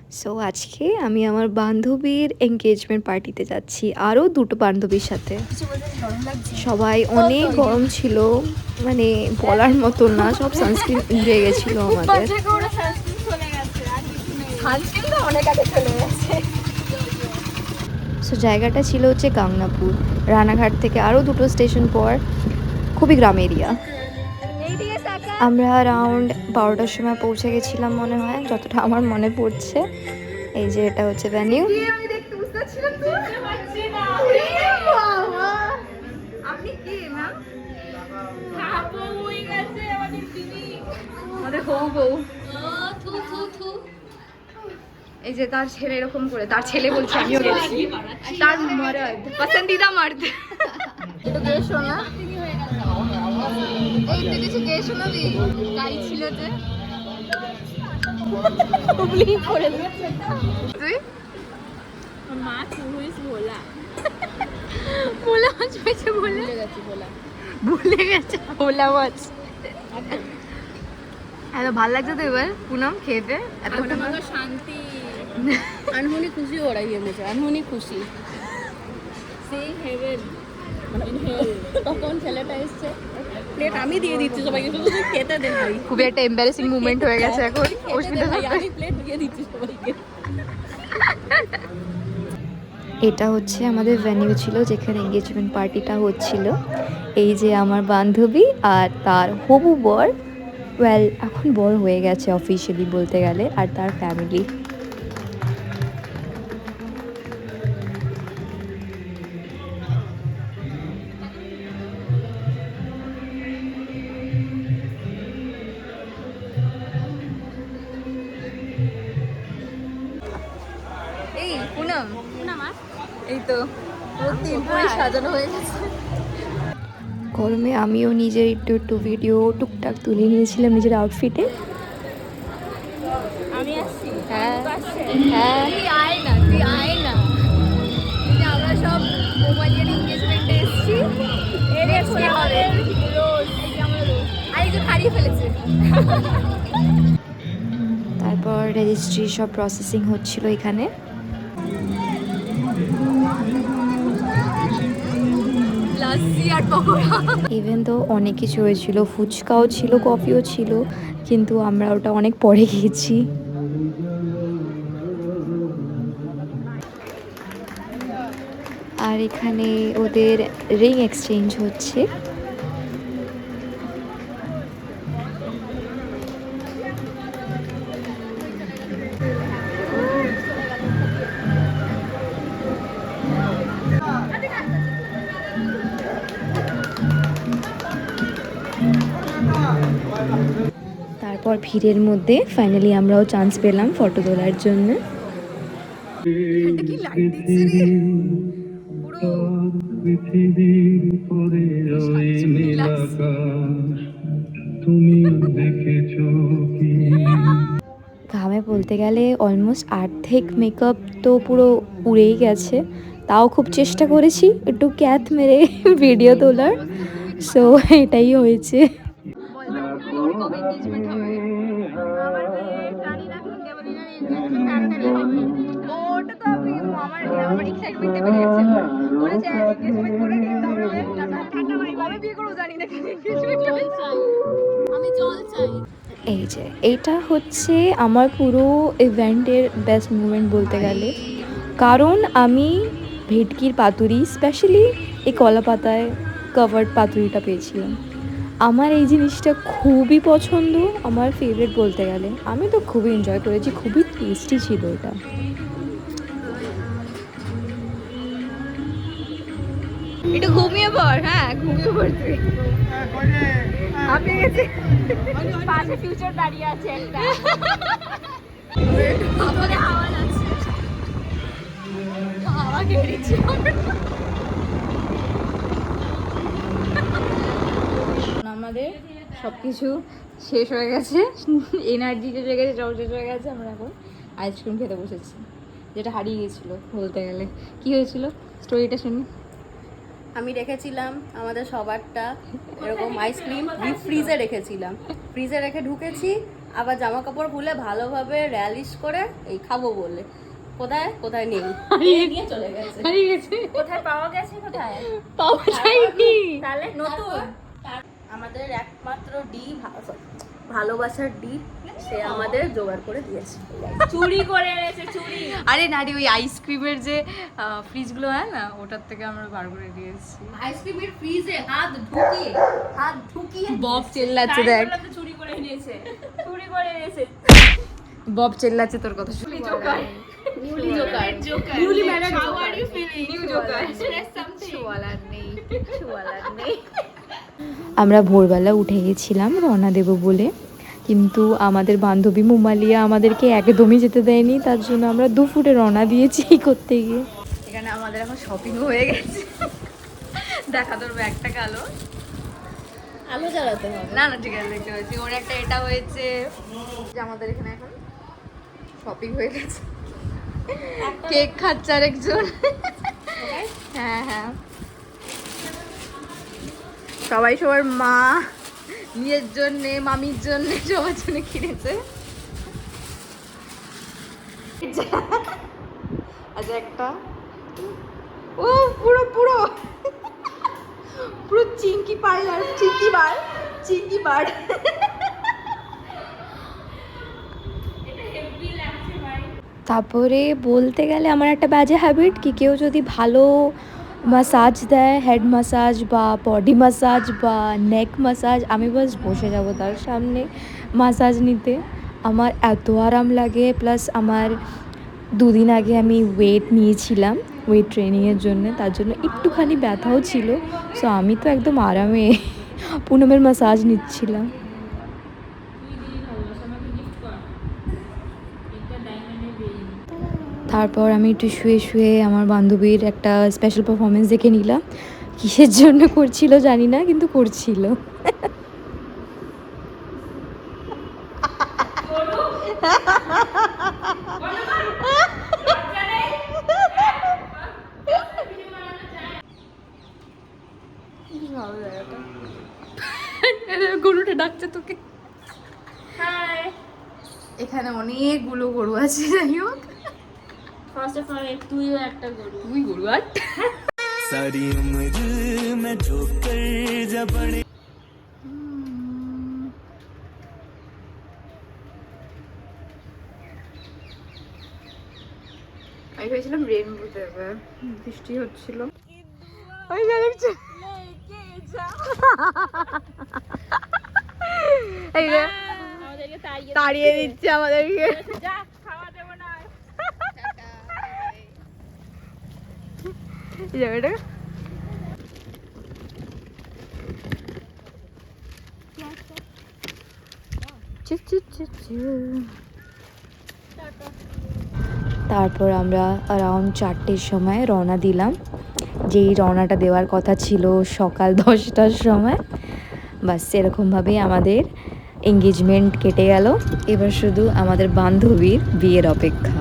So আজকে আমি আমার বান্ধবীর এনগেজমেন্ট পার্টিতে যাচ্ছি আরও দুটো বান্ধবীর সাথে। সবাই অনেক গরম ছিল, মানে বলার মতো না, সব সানস্ক্রিন উড়ে গেছিলো আমাদের। সো জায়গাটা ছিল হচ্ছে গাংনাপুর, রানাঘাট থেকে আরও দুটো স্টেশন পর, খুবই গ্রাম এরিয়া। আমরা অ্যারাউন্ড 12টার সময় পৌঁছে গেছিলাম মনে হয়, যতটা আমার মনে পড়ছে। এই যে এটা হচ্ছে ভেন্যু। এই যে তার ছেলে এরকম করে, তার ছেলে বলছে আমিও গেছি, তার মর্দ পসন্দিদা মর্দ। একটু গিয়ে শোনা, এই তুই কিছু গিয়ে শোনাবি? গাই ছিল যে বুবলি পড়ে গেছে। তুই মাছ হুইস ভোলা ভোলা মাছ পেয়েছে, ভুলে গেছি, ভুলে গেছে ভোলা মাছ। এত ভালো লাগছে তো এবার পুনম খেতে, এত শান্তি। अनहोनी खुशी हो रही है मुझे, अनहोनी खुशी से हेवन তখন ছেলেটা এসছে, প্লেট আমি দিয়ে দিচ্ছি সবাইকে, শুধু খেতে দেন ভাই। খুবই একটা এম্বারেসিং মুভমেন্ট হয়ে গেছে এখন। আমি প্লেট দিয়ে দিচ্ছি সবাইকে। এটা হচ্ছে আমাদের ভেন্যু ছিল যেখানে এঙ্গেজমেন্ট পার্টিটা হচ্ছিল। এই যে আমার বান্ধবী আর তার হবু বর, ওয়েল এখন বর হয়ে গেছে অফিসিয়ালি বলতে গেলে, আর তার ফ্যামিলি। এই পুনম, এই তো সাজানো হয়ে গেছে। গরমে আমিও নিজের একটু একটু ভিডিও টুকটাক তুলে নিয়েছিলাম নিজের আউটফিটে। আমি আসছি, হ্যাঁ হ্যাঁ, তুই আয় না, তুই আয় না। আমরা সব মোবাইলের এনগেজমেন্টে এসেছি, এর কি হবে রোজ, আরেকজন হারিয়ে ফেলেছে। তারপর রেজিস্ট্রি সব প্রসেসিং হচ্ছিল এখানে। ইভেন তো অনেক কিছু হয়েছিল, ফুচকাও ছিল, কফিও ছিল, কিন্তু আমরা ওটা অনেক পরে গিয়েছি। আর এখানে ওদের রিং এক্সচেঞ্জ হচ্ছে। তারপর ভিড়ের মধ্যে ফাইনালি আমরাও চান্স পেলাম ফটো তোলার জন্য। ঘামে বলতে গেলে অলমোস্ট অর্ধেক মেকআপ তো পুরো উড়েই গেছে, তাও খুব চেষ্টা করেছি একটু ক্যাথ মেরে ভিডিও তোলার। সো এটাই হয়েছে। এই যে এইটা হচ্ছে আমার পুরো ইভেন্টের বেস্ট মুভমেন্ট বলতে গেলে, কারণ আমি ভেটকির পাতুরি, স্পেশালি এই কলা পাতায় কভার্ড পাতুরিটা পেয়েছিলাম। আমার এই জিনিসটা খুবই পছন্দ, আমার ফেভারিট বলতে গেলে। আমি তো খুবই এনজয় করেছি, খুবই টেস্টি ছিল এটা। একটু ঘুমিয়ে পড়, হ্যাঁ ঘুমিয়ে পড়ছি। আপনি গেছে পাশে ফিউচার দাঁড়িয়ে আছে একটা, আমাকে হাওয়া লাগছে, হাওয়া কেড়েছি। আমাদের সব কিছু শেষ হয়ে গেছে, এনার্জি শেষ হয়ে গেছে, সব শেষ হয়ে গেছে। আমরা এখন আইসক্রিম খেতে বসেছি, যেটা হারিয়ে গেছিলো বলতে গেলে। কি হয়েছিল স্টোরিটা শুনি। আমি রেখেছিলাম আমাদের সবারটা এরকম আইসক্রিম ডিপ ফ্রিজে রেখেছিলাম, ফ্রিজে রেখে ঢুকেছি, আবার জামা কাপড় খুলে ভালোভাবে র্যালিশ করে এই খাবো বলে কোথায় কোথায় নেই নিয়ে চলে গেছে। কোথায় পাওয়া গেছে, কোথায় পাওয়া যায়নি। তাহলে নতুন আমাদের একমাত্র ভালোবাসার ডি সে আমাদের জোগাড় করে দিয়েছে। চুরি করে এনেছে, চুরি। আরে নারী ওই আইসক্রিমের যে ফ্রিজগুলো হয় না, ওটার থেকে আমরা বার করে দিয়েছি। আইসক্রিমের ফ্রিজে হাত ঢুকিয়ে বব চেল্লাচ্ছে, দেখ তাই বললাম তো চুরি করে এনেছে, চুরি করে এনেছে। বব চেল্লাচ্ছে তোর কথা শুনে। Newly joker newly married, how are you feeling? New joker. আমরা ভোরবেলা উঠে গেছিলাম রওনা দেব বলে, কিন্তু আমাদের বান্ধবী মোমালিয়া আমাদেরকে একদমই যেতে দেয়নি, তার জন্য আমরা 2 ফুটে রওনা দিয়েছি করতে গিয়ে। এখানে আমাদের এখন শপিং হয়ে গেছে। দেখা তোর ব্যাগটা কালো। আলো জ্বালাতে হবে। না না ঠিক আছে, দেখতে পাচ্ছি ওর একটা এটা হয়েছে যে আমাদের এখানে এখন শপিং হয়ে গেছে। কেক খাচ্ছে আরেকজন। হ্যাঁ হ্যাঁ, সবাই সবার মা নিজের জন্যে, মামির জন্যে, সবার জন্য কিনেছে। আচ্ছা একটা, ও পুরো পুরো পুরো চিংকি পার্লার, চিংকি বার। তারপরে বলতে গেলে আমার একটা বাজে হ্যাবিট কি, কেউ যদি ভালো মাসাজ দেয়, হেড মাসাজ বা বডি মাসাজ বা নেক মাসাজ, আমি বাস বসে যাব তার সামনে মাসাজ নিতে। আমার এত আরাম লাগে। প্লাস আমার 2 দিন আগে আমি ওয়েট নিয়েছিলাম ওয়েট ট্রেনিংয়ের জন্য, তার জন্য একটুখানি ব্যথাও ছিল। সো আমি তো একদম আরামে পুনমের মাসাজ নিচ্ছিলাম। তারপর আমি একটু শুয়ে শুয়ে আমার বান্ধবীর একটা স্পেশাল পারফরমেন্স দেখে নিলাম। কিসের জন্য করছিল জানি না, কিন্তু করছিল। গরুটা ডাকছে তোকে। হাই, এখানে অনেকগুলো গরু আছে, যাই হোক। ফার্স্ট অফ অল তুইও একটা গরু। তুই গরু আট। सारी उम्र मैं झोंक कर जब बड़े আমি ভেবেছিলাম রেনবো দেবে, বৃষ্টি হচ্ছিল। ওই যা দেখছো, এই যে আমাদেরকে তাড়িয়ে দিচ্ছে আমাদেরকে। যা, খাওয়া দেবো না। এই যে এটা তারপর আমরা অ্যারাউন্ড 4টের সময় রওনা দিলাম। যেই রওনাটা দেওয়ার কথা ছিল সকাল 10টার সময়, বাস এরকমভাবেই আমাদের এঙ্গেজমেন্ট কেটে গেল। এবার শুধু আমাদের বান্ধবীর বিয়ের অপেক্ষা।